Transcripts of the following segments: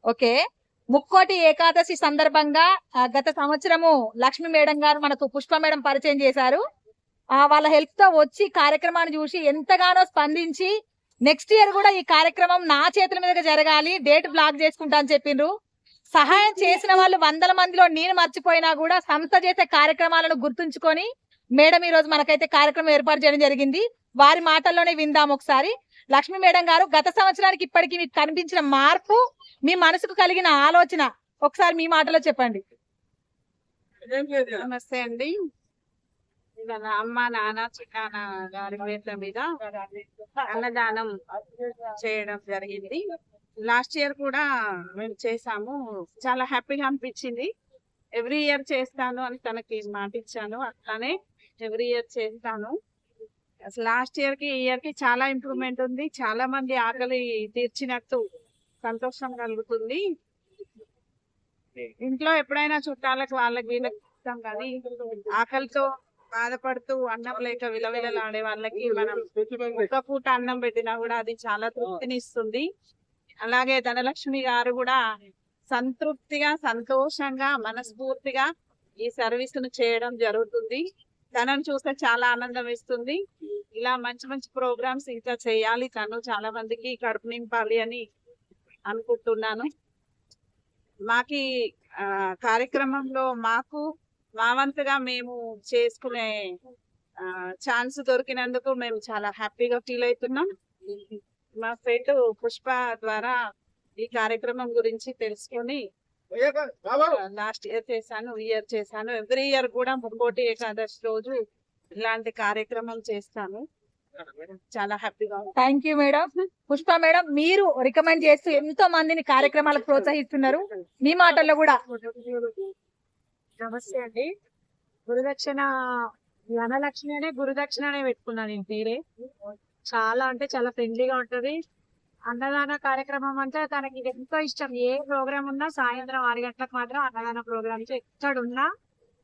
Okay. Mukkoti Ekadashi సందర్భంగా గత సంవత్సరము లక్ష్మి మేడం గారు మనకు పుష్ప మేడం పరిచయం చేశారు. వాళ్ళ హెల్ప్ తో వచ్చి కార్యక్రమాన్ని చూసి ఎంతగానో స్పందించి నెక్స్ట్ ఇయర్ కూడా ఈ కార్యక్రమం నా చేతుల మీదుగా జరగాలి, డేట్ బ్లాక్ చేసుకుంటా అని చెప్పిండ్రు. సహాయం చేసిన వాళ్ళు 100 మందిలో నేను మర్చిపోయినా కూడా సంస్థ చేసే కార్యక్రమాలను గుర్తుంచుకొని మేడం ఈ రోజు మనకైతే కార్యక్రమం ఏర్పాటు చేయడం జరిగింది. వారి మాటల్లోనే విందాం ఒకసారి. లక్ష్మి మేడం గారు, గత సంవత్సరానికి ఇప్పటికి మీకు కనిపించిన మార్పు, మీ మనసుకు కలిగిన ఆలోచన ఒకసారి మీ మాటలో చెప్పండి. నమస్తే అండి. ఇవాళ అమ్మ నాన్న చిన్నాన్న గారి పేర్ల మీద అన్నదానం చేయడం జరిగింది. లాస్ట్ ఇయర్ కూడా మేము చేసాము. చాలా హ్యాపీగా అనిపించింది. ఎవ్రీ ఇయర్ చేస్తాను అని తనకి మాట ఇచ్చాను. అట్లానే ఎవ్రీ ఇయర్ చేస్తాను. అసలు లాస్ట్ ఇయర్ కి ఈ ఇయర్ కి చాలా ఇంప్రూవ్మెంట్ ఉంది. చాలా మంది ఆకలి తీర్చినట్టు సంతోషం కలుగుతుంది. ఇంట్లో ఎప్పుడైనా చుట్టాలకు వాళ్ళకి వీళ్ళకి ఇస్తాం కానీ ఆకలితో బాధపడుతూ అన్నం లేక విలవిలలాడే వాళ్ళకి మనం ఒక పూట అన్నం పెట్టినా కూడా అది చాలా తృప్తినిస్తుంది. అలాగే ధనలక్ష్మి గారు కూడా సంతృప్తిగా, సంతోషంగా, మనస్ఫూర్తిగా ఈ సర్వీస్ ను చేయడం జరుగుతుంది. తనను చూస్తే చాలా ఆనందం ఇస్తుంది. ఇలా మంచి మంచి ప్రోగ్రామ్స్ ఇంకా చేయాలి. తను చాలా మందికి కడుపు నింపాలి అని అనుకుంటున్నాను. మాకి కార్యక్రమంలో మాకు మా వంతుగా మేము చేసుకునే ఛాన్స్ దొరికినందుకు మేము చాలా హ్యాపీగా ఫీల్ అవుతున్నాం. మా ఫ్రెండ్ పుష్ప ద్వారా ఈ కార్యక్రమం గురించి తెలుసుకొని లాస్ట్ ఇయర్ చేశాను, ఈ ఇయర్ చేశాను. ఎవ్రీ ఇయర్ కూడా ముక్కోటి ఏకాదశి రోజు ఇలాంటి కార్యక్రమం చేస్తాను. చాలా హ్యాపీగా. Thank you madam. Pushpa madam, మీరు రికమెండ్ చేస్తూ ఎంతో మందిని కార్యక్రమాలకు ప్రోత్సహిస్తున్నారు. మీ మాటల్లో కూడా. నమస్తే అండి. గురుదక్షిణ ధనలక్ష్మి అనే గురుదక్షిణ అనే పెట్టుకున్నాను నేను తీరే. చాలా అంటే చాలా ఫ్రెండ్లీగా ఉంటది. అన్నదాన కార్యక్రమం అంటే తనకి ఎంతో ఇష్టం. ఏ ప్రోగ్రామ్ ఉన్నా సాయంత్రం 6 గంటలకు మాత్రం అన్నదాన ప్రోగ్రామ్స్ ఎక్కడున్నా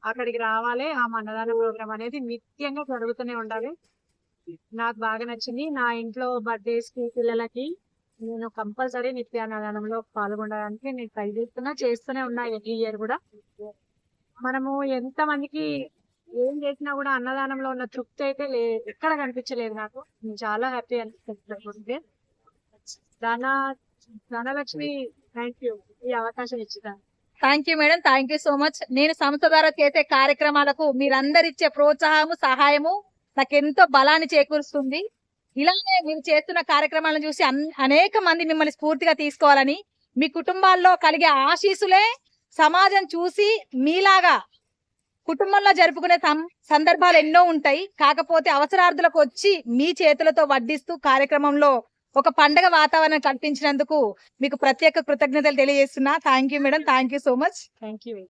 అక్కడికి రావాలి. ఆ అన్నదాన ప్రోగ్రామ్ అనేది నిత్యంగా జరుగుతూనే ఉండాలి. నాకు బాగా నచ్చింది. నా ఇంట్లో బర్త్డేస్ కి పిల్లలకి నేను కంపల్సరీ నిత్య అన్నదానంలో పాల్గొనడానికి నేను ట్రై చేస్తూనే ఉన్నా. ఎవ్రీ ఇయర్ కూడా మనము ఎంత మందికి ఏం చేసినా కూడా అన్నదానంలో ఉన్న తృప్తి అయితే ఎక్కడ కనిపించలేదు. నాకు చాలా హ్యాపీ అనిపిస్తుంది. ధనలక్ష్మి, థ్యాంక్ యూ ఈ అవకాశం ఇచ్చింది. Thank you madam. Thank you so much. నేను సంస్థ ద్వారా చేసే కార్యక్రమాలకు మీరందరిచ్చే ప్రోత్సాహము, సహాయము నాకు ఎంతో బలాన్ని చేకూరుస్తుంది. ఇలానే మీరు చేస్తున్న కార్యక్రమాలను చూసి అనేక మంది మిమ్మల్ని స్ఫూర్తిగా తీసుకోవాలని, మీ కుటుంబాల్లో కలిగే ఆశీస్సులే సమాజం చూసి మీలాగా కుటుంబంలో జరుపుకునే సందర్భాలు ఎన్నో ఉంటాయి. కాకపోతే అవసరార్థులకు వచ్చి మీ చేతులతో వడ్డిస్తూ కార్యక్రమంలో ఒక పండగ వాతావరణం కల్పించినందుకు మీకు ప్రత్యేక కృతజ్ఞతలు తెలియజేస్తున్నా. Thank you madam. Thank you so much. Thank you.